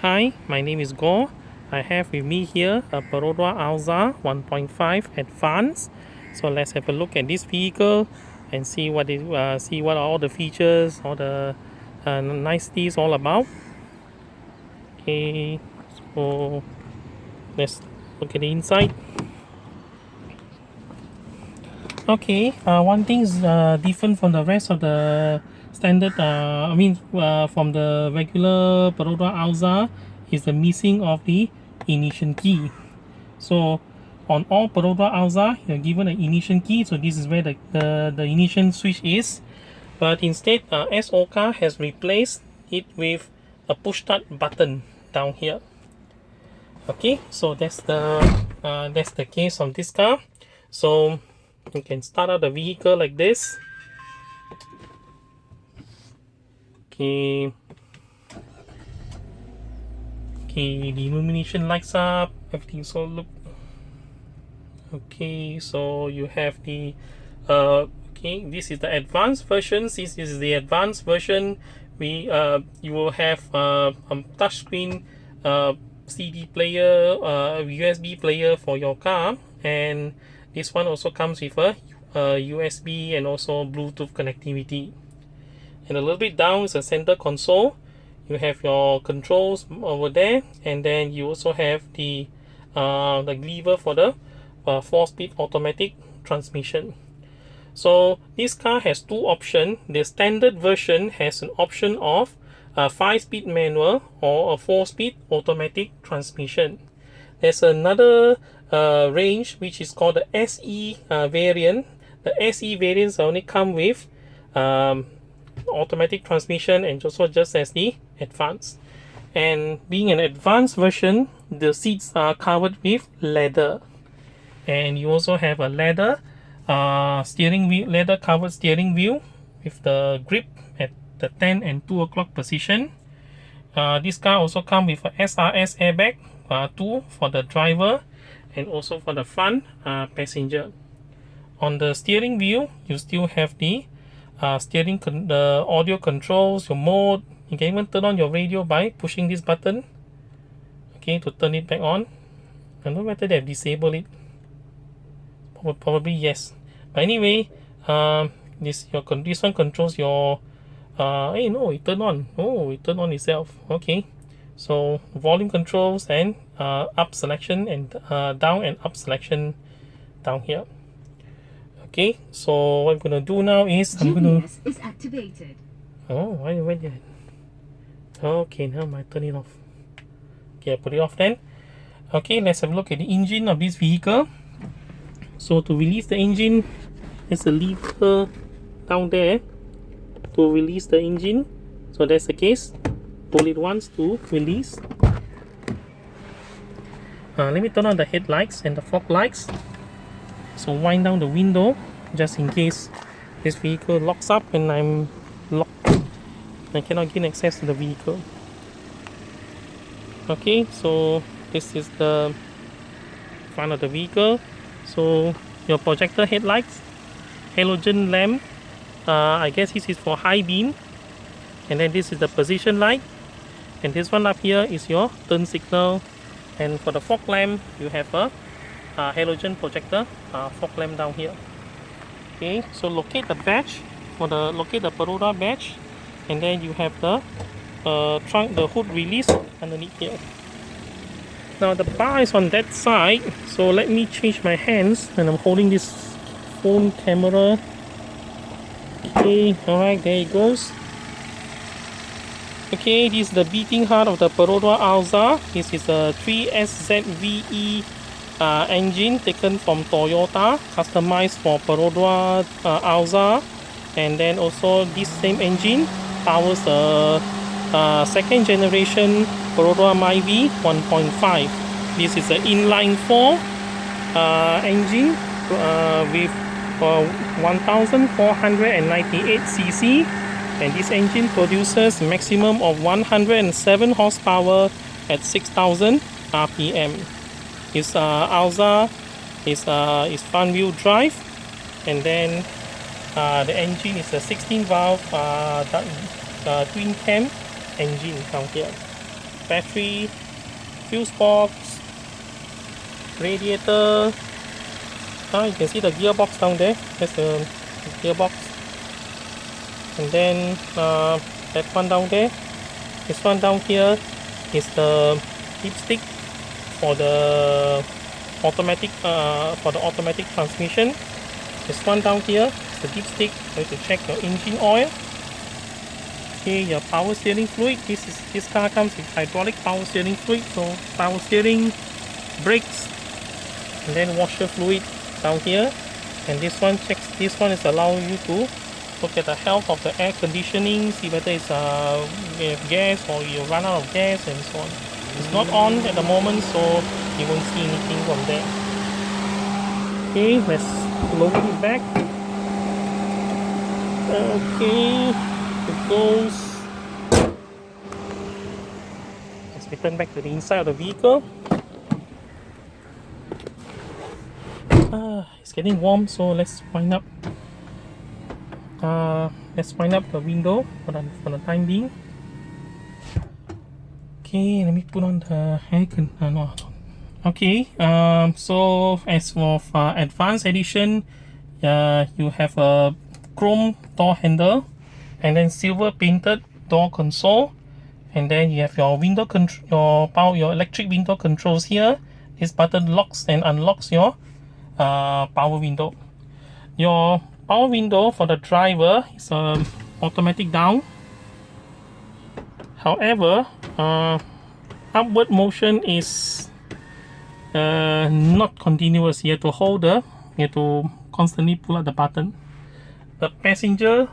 Hi, my name is Go. I have with me here a Perodua Alza 1.5 Advanced. So let's have a look at this vehicle and see what are all the features, all the niceties all about. Okay, so let's look at the inside. Okay, one thing is different from the rest of the standard, from the regular Perodua Alza is the missing of the ignition key. So on all Perodua Alza, you're given an ignition key, so this is where the ignition switch is. But instead, SOCA has replaced it with a push start button down here. Okay, so that's the case of this car. So you can start out the vehicle like this. Okay, the illumination lights up, everything's all look okay. So you have the this is the advanced version. This is the advanced version. You will have a touchscreen CD player, USB player for your car, and this one also comes with a USB and also Bluetooth connectivity. And a little bit down is a center console. You have your controls over there, and then you also have the lever for the 4-speed automatic transmission. So this car has two options. The standard version has an option of a 5-speed manual or a 4-speed automatic transmission. There's another range which is called the SE variant. The SE variants only come with automatic transmission and also just as the advanced. And being an advanced version, the seats are covered with leather, and you also have a leather steering wheel, leather covered steering wheel with the grip at the 10 and 2 o'clock position. This car also comes with a SRS airbag, 2 for the driver and also for the front passenger. On the steering wheel, you still have the the audio controls, your mode. You can even turn on your radio by pushing this button, okay, to turn it back on. I don't know whether they have disabled it. Probably yes. But anyway, this one controls your hey, no, it turned on. Oh, it turned on itself. Okay, so volume controls and up selection and down and up selection down here. Okay, so what I'm gonna do now is GPS is activated. Oh, why did okay, now I turn it off. Okay, I put it off then. Okay, let's have a look at the engine of this vehicle. So to release the engine, there's a lever down there to release the engine. So that's the case. Pull it once to release. Let me turn on the headlights and the fog lights. So wind down the window just in case this vehicle locks up and I'm locked. I cannot gain access to the vehicle. Okay, so this is the front of the vehicle. So your projector headlights, halogen lamp, I guess this is for high beam, and then this is the position light, and this one up here is your turn signal. And for the fog lamp, you have a halogen projector fog lamp down here. Okay, so locate the badge locate the Perodua badge, and then you have the the hood release underneath here. Now the bar is on that side, so let me change my hands, and I'm holding this phone camera. Okay, alright, there it goes. Okay, this is the beating heart of the Perodua Alza. This is a 3SZVE engine taken from Toyota, customized for Perodua Alza, and then also this same engine powers the second generation Perodua Myvi 1.5. This is an inline 4 engine with 1498 cc, and this engine produces maximum of 107 horsepower at 6000 rpm. This Alza is front wheel drive, and then the engine is a 16 valve twin cam engine down here. battery, fuse box, radiator. You can see the gearbox down there. That's the gearbox. And then that one down there. This one down here is the dipstick for the automatic transmission. This one down here is the dipstick to check your engine oil. Okay, your power steering fluid. This car comes with hydraulic power steering fluid, so power steering, brakes, and then washer fluid down here. And this one is allowing you to look at the health of the air conditioning, see whether it's we have gas or you run out of gas and so on. It's not on at the moment, so you won't see anything from there. Okay, let's lower it back. Okay, it goes. Let's return back to the inside of the vehicle. It's getting warm, so let's wind up. Let's wind up the window for the time being. Okay, let me put on the air conditioner. Okay, so as for advanced edition, you have a chrome door handle, and then silver painted door console, and then you have your window control, your electric window controls here. This button locks and unlocks your power window. Your power window for the driver is automatic down. However, upward motion is not continuous. You have to hold you have to constantly pull out the button. The passenger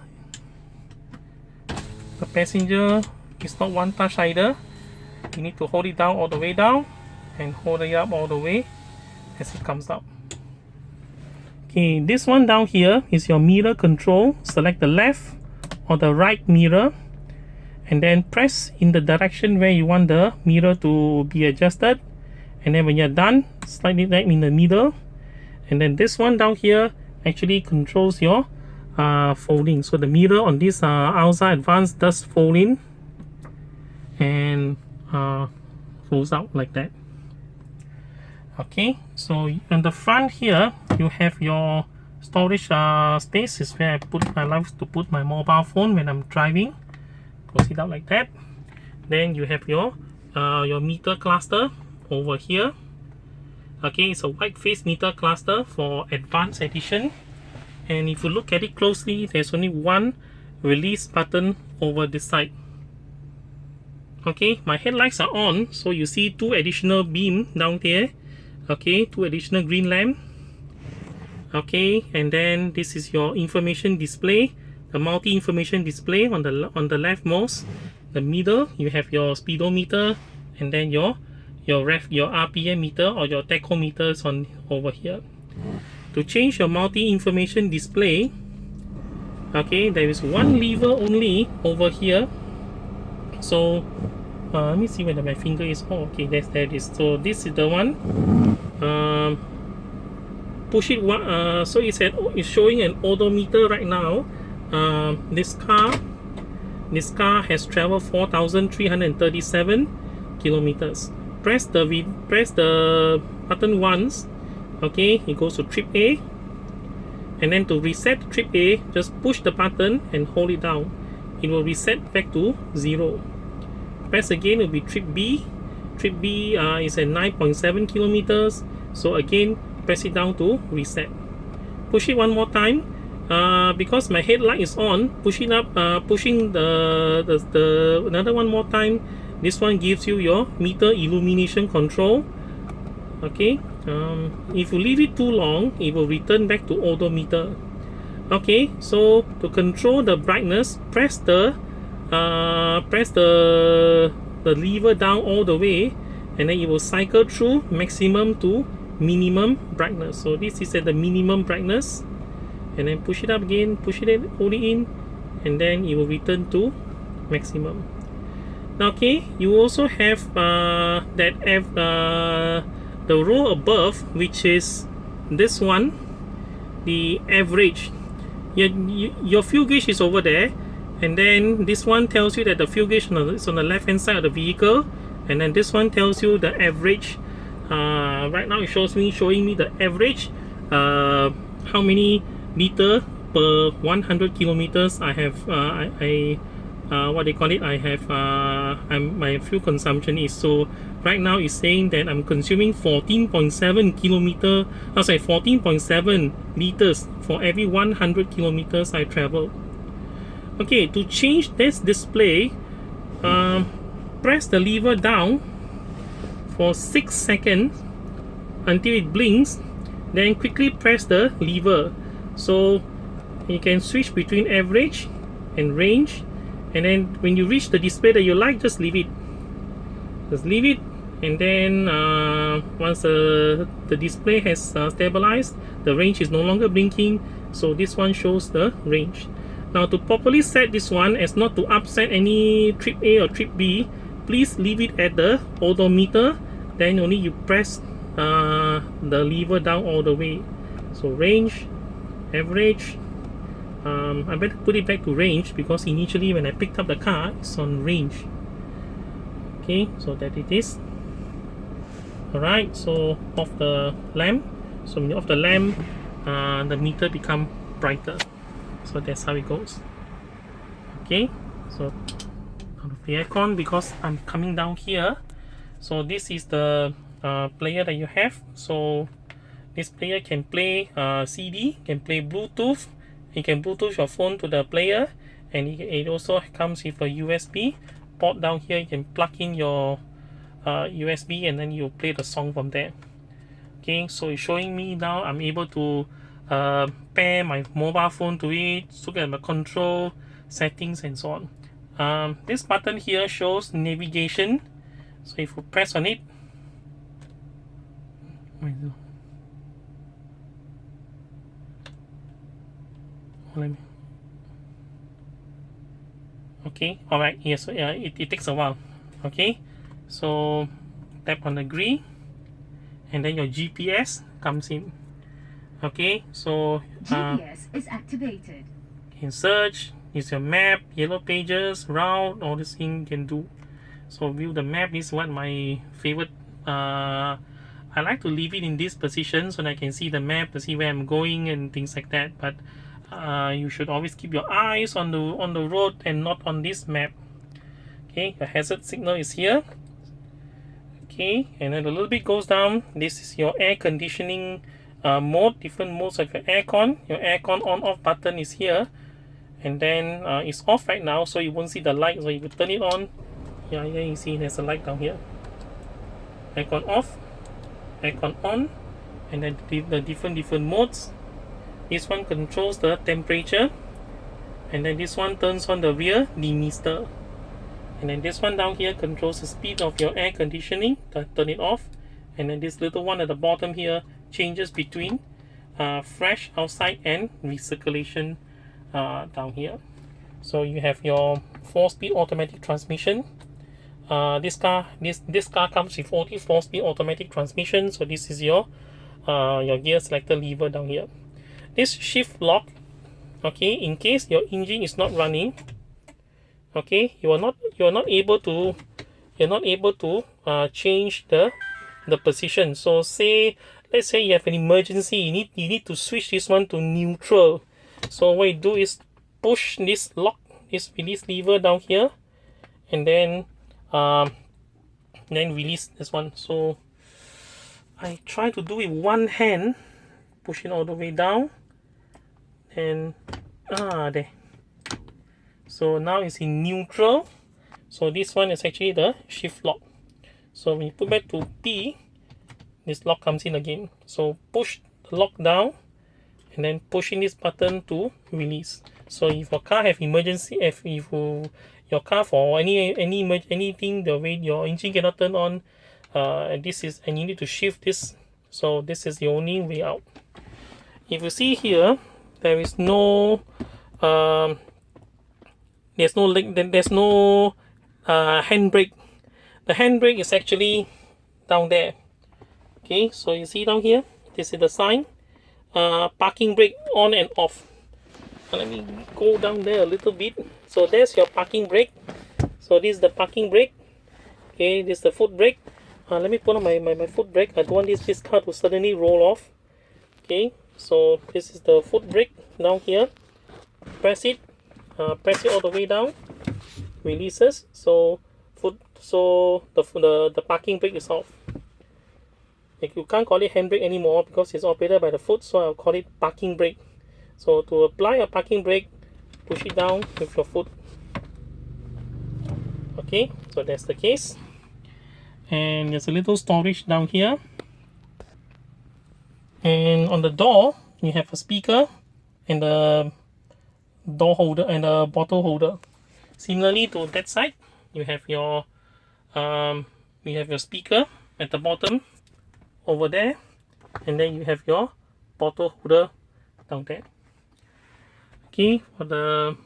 is not one touch either. You need to hold it down all the way down and hold it up all the way as it comes up. Okay, this one down here is your mirror control. Select the left or the right mirror, and then press in the direction where you want the mirror to be adjusted, and then when you're done, slide it right in the middle. And then this one down here actually controls your folding. So the mirror on this Alza Advanced does fold in and folds out like that. Okay, so on the front here you have your storage space. Is where I like to put my mobile phone when I'm driving. Close it out like that. Then you have your meter cluster over here. Okay, it's a white face meter cluster for advanced edition, and if you look at it closely, there's only one release button over this side. Okay, my headlights are on, so you see two additional beam down there. Okay, two additional green lamp. Okay, and then this is your information display, the multi information display on the leftmost. The middle you have your speedometer, and then your RPM meter or your tachometer is on over here. To change your multi information display, okay, there is one lever only over here. So let me see whether my finger is. Oh, okay, there it is. So this is the one. Push it one. So it's showing an odometer right now. This car has traveled 4,337 kilometers. Press the button once. Okay, it goes to trip A, and then to reset trip A, just push the button and hold it down. It will reset back to 0. Press again, it will be trip B. Trip B is at 9.7 kilometers. So again, press it down to reset. Push it one more time. Because my headlight is on, pushing the another one more time. This one gives you your meter illumination control. Okay, if you leave it too long, it will return back to odometer. Okay, so to control the brightness, press the lever down all the way, and then it will cycle through maximum to minimum brightness. So this is at the minimum brightness, and then push it up again, push it, hold it in, and then it will return to maximum. Okay, you also have the row above, which is this one, the average. Your fuel gauge is over there, and then this one tells you that the fuel gauge is on the left hand side of the vehicle, and then this one tells you the average. Right now it showing me the average, how many liter per 100 kilometers I have. What they call it, I have my fuel consumption is. So right now it's saying that I'm consuming 14.7 liters for every 100 kilometers I travel. Okay, to change this display, press the lever down for 6 seconds until it blinks, then quickly press the lever, so you can switch between average and range. And then when you reach the display that you like, just leave it, and then once the display has stabilized, the range is no longer blinking, so this one shows the range. Now, to properly set this one as not to upset any trip A or trip B, please leave it at the odometer, then only you press the lever down all the way. So range, average, I better put it back to range, because initially when I picked up the car, it's on range. Okay, so that it is. Alright, so off the lamp. So when you off the lamp, the meter become brighter. So that's how it goes. Okay, so out of the aircon, because I'm coming down here. So this is the player that you have. So this player can play CD, can play Bluetooth. You can Bluetooth your phone to the player, and it also comes with a USB port down here. You can plug in your USB, and then you play the song from there. Okay, so it's showing me now I'm able to pair my mobile phone to it, look at my control settings and so on. This button here shows navigation. So if you press on it, okay, alright, yes, so it takes a while. Okay, so tap on agree, and then your GPS comes in. Okay, so GPS is activated. You can search, use your map, yellow pages, route, all this thing you can do. So view the map is what my favorite. I like to leave it in this position so that I can see the map to see where I'm going and things like that. But you should always keep your eyes on the road and not on this map. Okay, your hazard signal is here. Okay, and then a little bit goes down. This is your air conditioning mode, different modes of your aircon. Your aircon on off button is here, and then it's off right now, so you won't see the light. So if you turn it on, yeah, you see there's a light down here. Aircon off, aircon on, and then the different modes. This one controls the temperature, and then this one turns on the rear demister, and then this one down here controls the speed of your air conditioning. Turn it off, and then this little one at the bottom here changes between fresh outside and recirculation down here. So you have your 4-speed automatic transmission. This car comes with only 4-speed automatic transmission. So this is your gear selector lever down here. This shift lock, okay, in case your engine is not running, okay, you are not able to change the position. So let's say you have an emergency, you need to switch this one to neutral. So what you do is push this release lever down here, and then release this one. So I try to do it with one hand, push it all the way down, and there. So now it's in neutral. So this one is actually the shift lock. So when you put back to P, this lock comes in again. So push the lock down, and then pushing this button to release. So if your car have emergency, if your car for anything, the way your engine cannot turn on, and you need to shift this. So this is the only way out. If you see here, there is no handbrake. The handbrake is actually down there. Okay, so you see down here, this is the sign, parking brake on and off. Let me go down there a little bit. So there's your parking brake. So this is the parking brake. Okay, this is the foot brake. Let me put on my foot brake. I don't want this car to suddenly roll off. Okay, so this is the foot brake down here. Press it all the way down, releases, so the parking brake is off. You can't call it handbrake anymore because it's operated by the foot, so I'll call it parking brake. So to apply a parking brake, push it down with your foot. Okay, so that's the case. And there's a little storage down here. And on the door, you have a speaker and a door holder and a bottle holder. Similarly to that side, you have your speaker at the bottom over there, and then you have your bottle holder down there. Okay, for the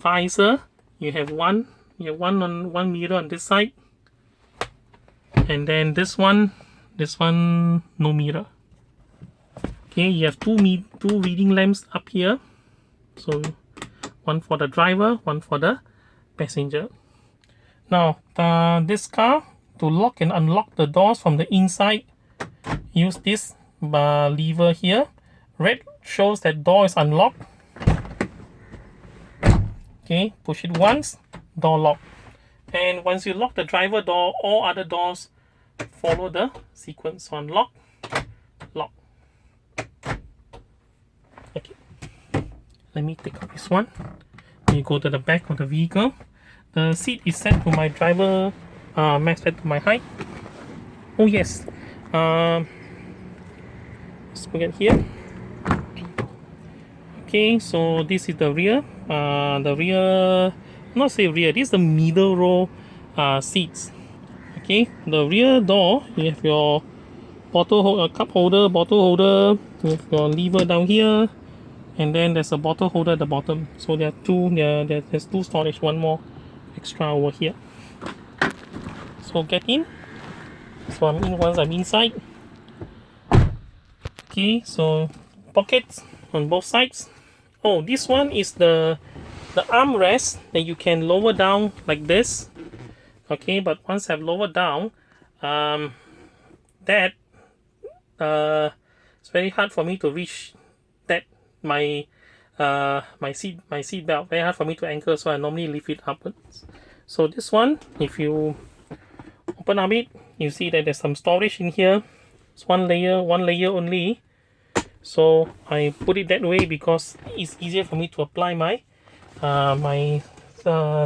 visor, you have one mirror on this side, and then this one no mirror. Okay, you have two reading lamps up here, so one for the driver, one for the passenger. Now this car, to lock and unlock the doors from the inside, use this lever here. Red shows that door is unlocked. Okay, push it once, door lock. And once you lock the driver door, all other doors follow the sequence. So unlock, lock. Okay, let me take out this one. Let me go to the back of the vehicle. The seat is set to my driver max set to my height. Oh yes, let's forget here. Okay, so this is the rear. Not say rear, this is the middle row seats. Okay, the rear door, you have your cup holder, bottle holder, you have your lever down here, and then there's a bottle holder at the bottom. So there's two storage, one more extra over here. So get in. So I'm in once I'm inside. Okay, so pockets on both sides. Oh, this one is the armrest that you can lower down like this. Okay, but once I've lowered down, it's very hard for me to reach that my seat belt. Very hard for me to anchor, so I normally lift it upwards. So this one, if you open up it, you see that there's some storage in here. It's one layer only. So I put it that way because it's easier for me to apply my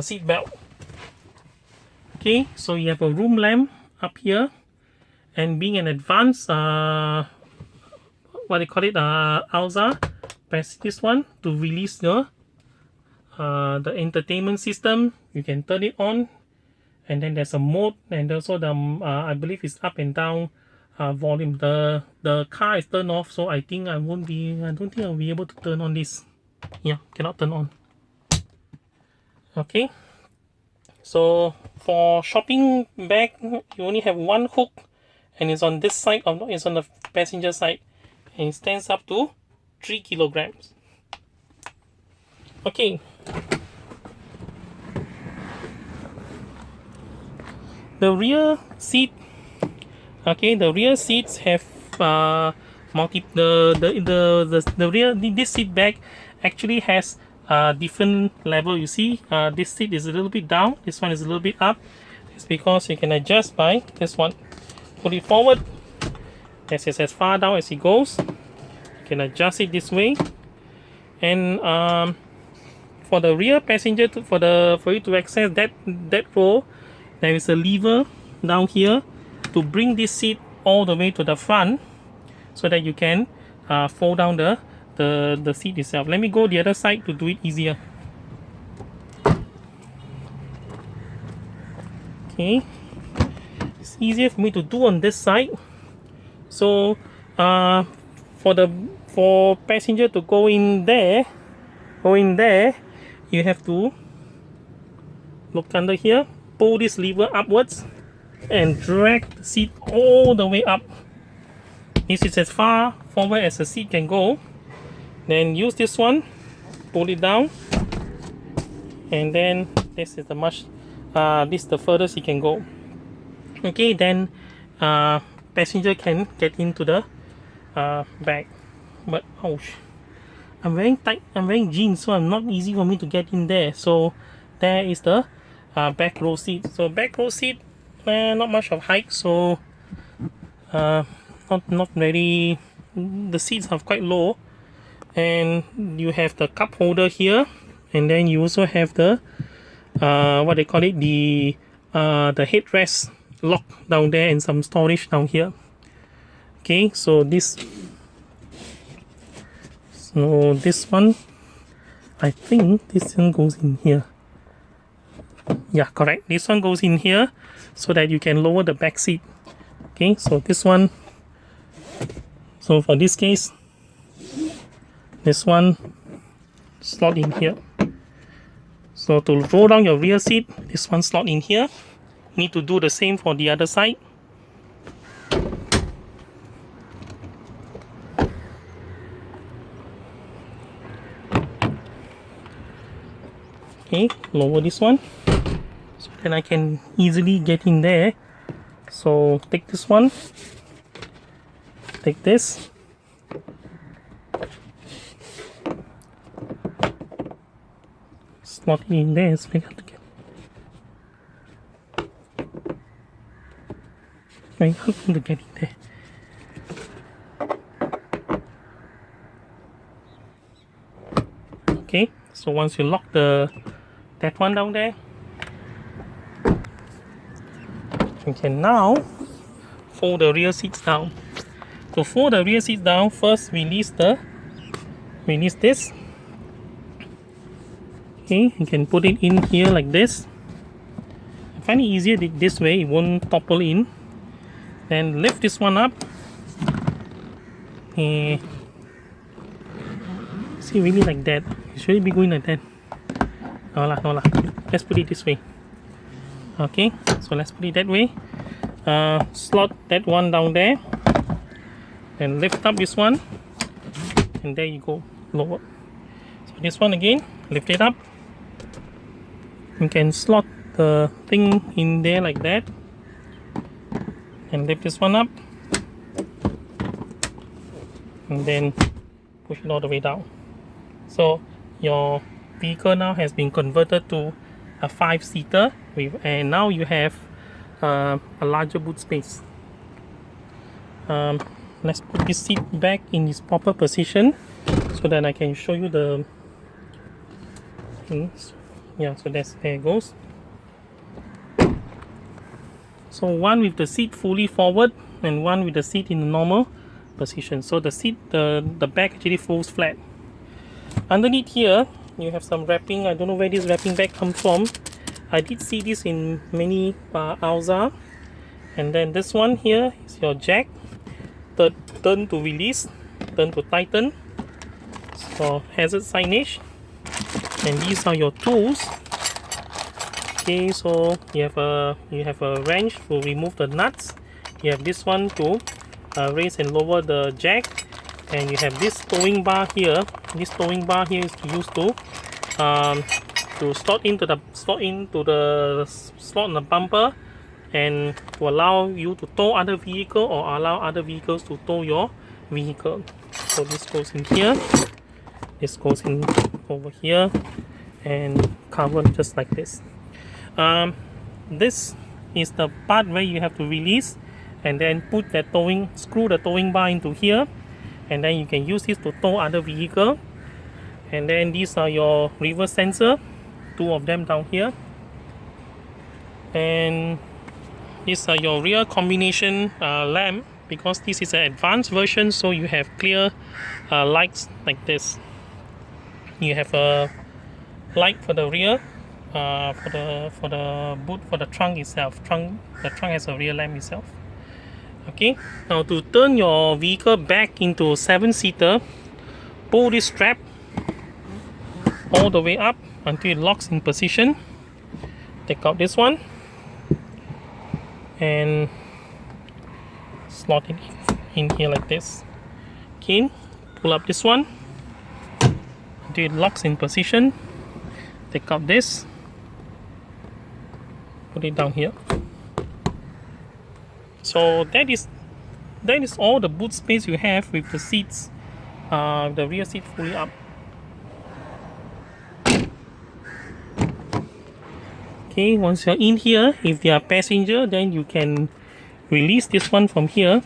seat belt. Okay, so you have a room lamp up here, and being an advanced Alza, press this one to release the entertainment system. You can turn it on, and then there's a mode, and also the I believe it's up and down volume. The car is turned off, so I don't think I'll be able to turn on this. Yeah, cannot turn on. Okay, so for shopping bag, you only have one hook, and it's on this side, it's on the passenger side, and it stands up to 3 kilograms. Okay, the rear seat. Okay, the rear seats have the rear, this seat back actually has different level. You see, this seat is a little bit down, this one is a little bit up. It's because you can adjust by this one. Put it forward, that's as far down as it goes. You can adjust it this way. And for the rear passenger, for you to access that row, there is a lever down here to bring this seat all the way to the front, so that you can fold down the seat itself. Let me go the other side to do it easier. Okay, it's easier for me to do on this side. So for passenger to go in there, you have to look under here, pull this lever upwards, and drag the seat all the way up. This is as far forward as the seat can go. Then use this one, pull it down, and then this is the furthest it can go. Okay, then passenger can get into the bag. But ouch, I'm wearing tight, I'm wearing jeans, so I'm not easy for me to get in there. So there is the back row seat. So back row seat, not much of height, so not very, the seats are quite low, and you have the cup holder here, and then you also have the what they call it, the headrest lock down there, and some storage down here. Okay, so this one, I think this one goes in here. Yeah, correct, this one goes in here so that you can lower the back seat. Okay, so this one, so for this case, this one slot in here. So to roll down your rear seat, this one slot in here. Need to do the same for the other side. Okay, lower this one so then I can easily get in there. So take this one, take this, slot it in there, so I have to get very hard to get in there. Okay, so once you lock that one down there, you can now fold the rear seats down. To fold the rear seats down, first release this. Okay, you can put it in here like this. I find it easier this way, it won't topple in. Then lift this one up. See, really like that. It should be going like that. No lah. Let's put it this way. Okay, so let's put it that way. Slot that one down there, and lift up this one, and there you go, lower. So this one again, lift it up. You can slot the thing in there like that, and lift this one up, and then push it all the way down. So your vehicle now has been converted to a 5-seater, and now you have a larger boot space. Let's put this seat back in its proper position so that I can show you the things. Yeah, so there it goes. So one with the seat fully forward and one with the seat in the normal position. So the seat, the back actually folds flat. Underneath here, you have some wrapping. I don't know where this wrapping bag comes from. I did see this in many Alza. And then this one here is your jack. Turn to release, turn to tighten. So hazard signage. And these are your tools. Okay, so you have a wrench to remove the nuts. You have this one to raise and lower the jack, and you have this towing bar here. This towing bar here is to use to slot into the slot in the bumper, and to allow you to tow other vehicle or allow other vehicles to tow your vehicle. So this goes in here, this goes in over here, and covered just like this. This is the part where you have to release and then put that screw the towing bar into here, and then you can use this to tow other vehicle. And then these are your reverse sensor, 2 of them down here, and these are your rear combination lamp, because this is an advanced version, so you have clear lights like this. You have a light for the rear, for the boot, for the trunk itself. The trunk has a rear lamp itself. Okay, now to turn your vehicle back into 7-seater, pull this strap all the way up until it locks in position. Take out this one and slot it in here like this. Okay, pull up this one until it locks in position. Take out this, put it down here. So that is all the boot space you have with the seats, the rear seat fully up. Okay, once you're in here, if you are passenger, then you can release this one from here,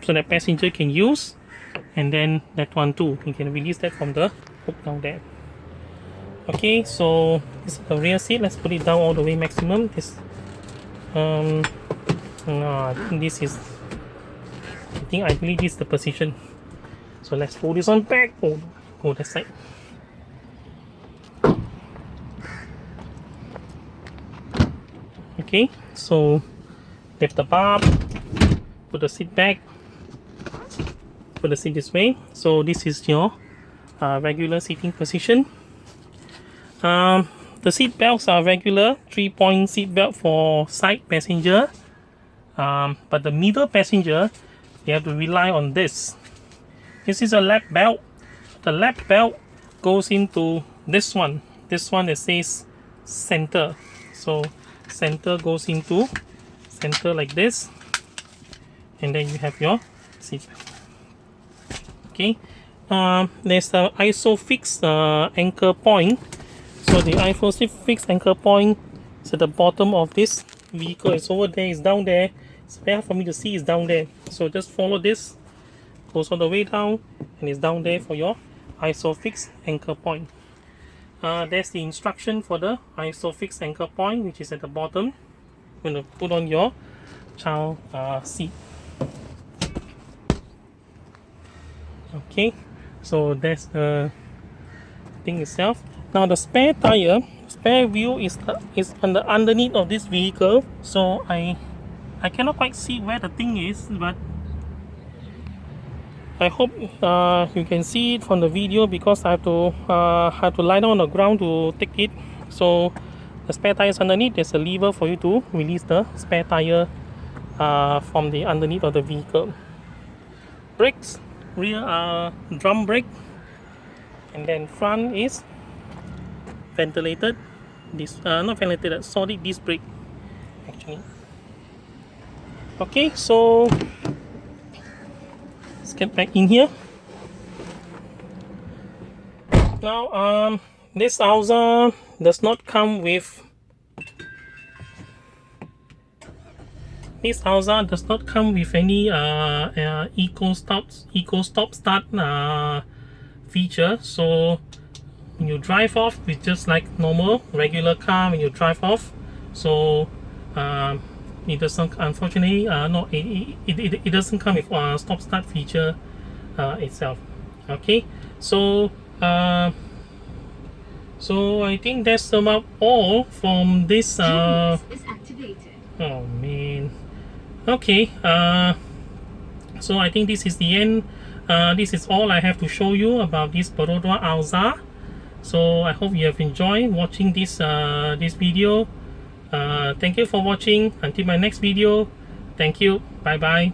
so that passenger can use, and then that one too, you can release that from the hook down there. Okay, so this is the rear seat. Let's put it down all the way maximum. This no, I believe this is the position. So let's pull this one back. Oh, go that side. Okay, so lift the bar, put the seat back, put the seat this way. So this is your regular seating position. The seat belts are regular 3-point seat belt for side passenger, but the middle passenger, you have to rely on this. This is a lap belt. The lap belt goes into this one that says center. So center goes into center like this, and then you have your seat belt. Okay, there's the ISOFIX anchor point. So the ISOFIX anchor point is at the bottom of this vehicle. It's over there, it's down there. It's very hard for me to see, it's down there. So just follow this, goes all the way down, and it's down there for your ISOFIX anchor point. There's the instruction for the ISOFIX anchor point, which is at the bottom. You're going to put on your child seat. Okay, so that's the thing itself. Now the spare tire, spare wheel is underneath of this vehicle. So I cannot quite see where the thing is, but I hope you can see it from the video, because I have to lie down on the ground to take it. So the spare tire is underneath. There's a lever for you to release the spare tire from the underneath of the vehicle. Brakes, rear drum brake, and then front is ventilated. This not ventilated, solid disc brake actually. Okay, so let's get back in here. Now this Alza does not come with any eco stop start feature. So when you drive off, it's just like normal regular car when you drive off. So it doesn't, unfortunately, no, it doesn't come with stop start feature itself. Okay, so I think that's about all from this. GPS is activated. Oh man. Okay. So I think this is the end. This is all I have to show you about this Perodua Alza. So I hope you have enjoyed watching this video. Thank you for watching. Until my next video, thank you. Bye bye.